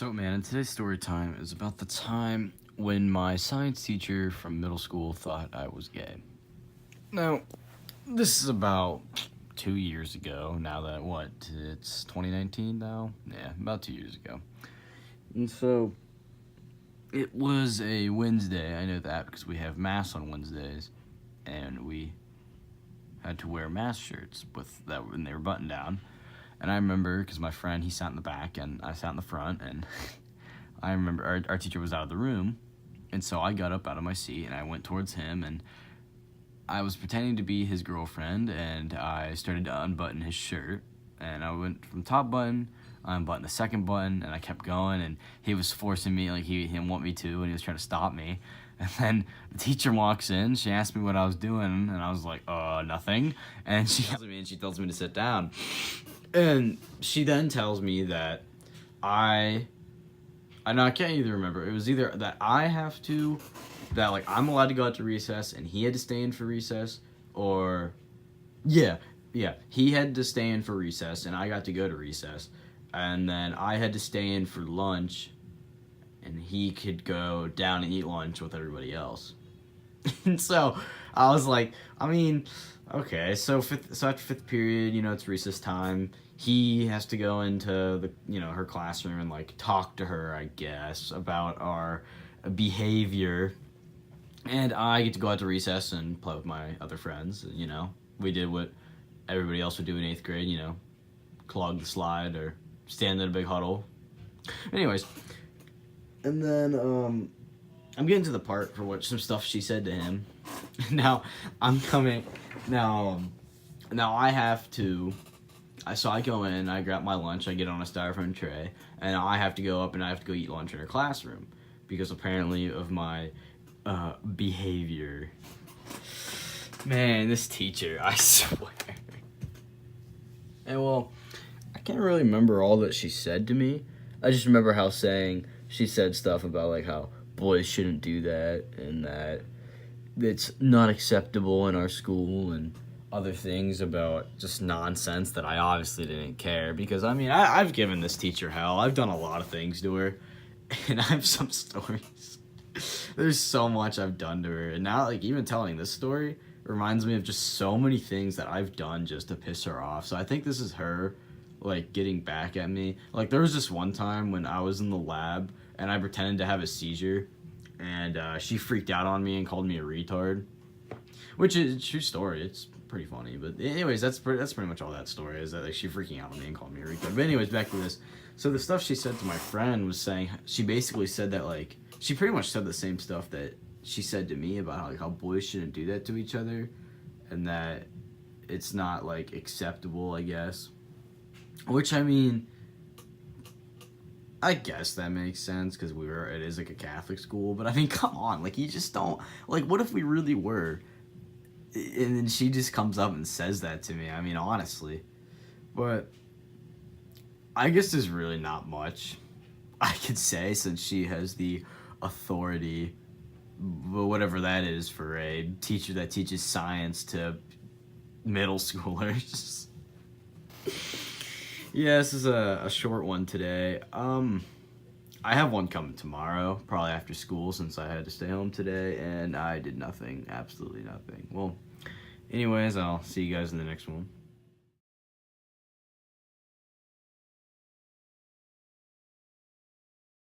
So, man, in today's story time is about the time when my science teacher from middle school thought I was gay. Now, this is about 2 years ago. Now that, it's 2019 now? Yeah, about 2 years ago. And so, it was a Wednesday. I know that because we have mass on Wednesdays. And we had to wear mass shirts with that when they were buttoned down. And I remember, because my friend, he sat in the back, and I sat in the front, and I remember our teacher was out of the room, and so I got up out of my seat, and I went towards him, and I was pretending to be his girlfriend, and I started to unbutton his shirt, and I went from top button, I unbuttoned the second button, and I kept going, and he was forcing me, like, he didn't want me to, and he was trying to stop me. And then the teacher walks in, she asked me what I was doing, and I was like, nothing, and she tells me to sit down. And she then tells me that I can't either remember. It was either that I'm allowed to go out to recess and he had to stay in for recess, or yeah, he had to stay in for recess and I got to go to recess, and then I had to stay in for lunch and he could go down and eat lunch with everybody else. And so I was like, okay, so after fifth period, it's recess time. He has to go into her classroom and like talk to her, I guess, about our behavior. And I get to go out to recess and play with my other friends. We did what everybody else would do in 8th grade, clog the slide or stand in a big huddle. Anyways, and then I'm getting to the part for some stuff she said to him. Now I have to. So I go in, I grab my lunch, I get on a styrofoam tray, and I have to go up and I have to go eat lunch in her classroom because apparently of my behavior. Man, this teacher, I swear. And well, I can't really remember all that she said to me. I just remember she said stuff about like how boys shouldn't do that and that it's not acceptable in our school and other things about just nonsense that I obviously didn't care because, I've given this teacher hell. I've done a lot of things to her, and I have some stories. There's so much I've done to her, and now, even telling this story reminds me of just so many things that I've done just to piss her off. So I think this is her, getting back at me. There was this one time when I was in the lab, and I pretended to have a seizure, and she freaked out on me and called me a retard, which is a true story. It's pretty funny, but anyways, that's pretty much all that story is that she freaking out on me and called me a retard. But anyways, back to this. So the stuff she said to my friend was saying, she basically said that she pretty much said the same stuff that she said to me about how boys shouldn't do that to each other, and that it's not acceptable, I guess. Which I guess that makes sense because it is a Catholic school, but come on, you just don't what if we really were? And then she just comes up and says that to me. Honestly. But I guess there's really not much I could say since she has the authority, whatever that is, for a teacher that teaches science to middle schoolers. Yeah, this is a short one today. I have one coming tomorrow, probably after school, since I had to stay home today, and I did nothing, absolutely nothing. Well, anyways, I'll see you guys in the next one.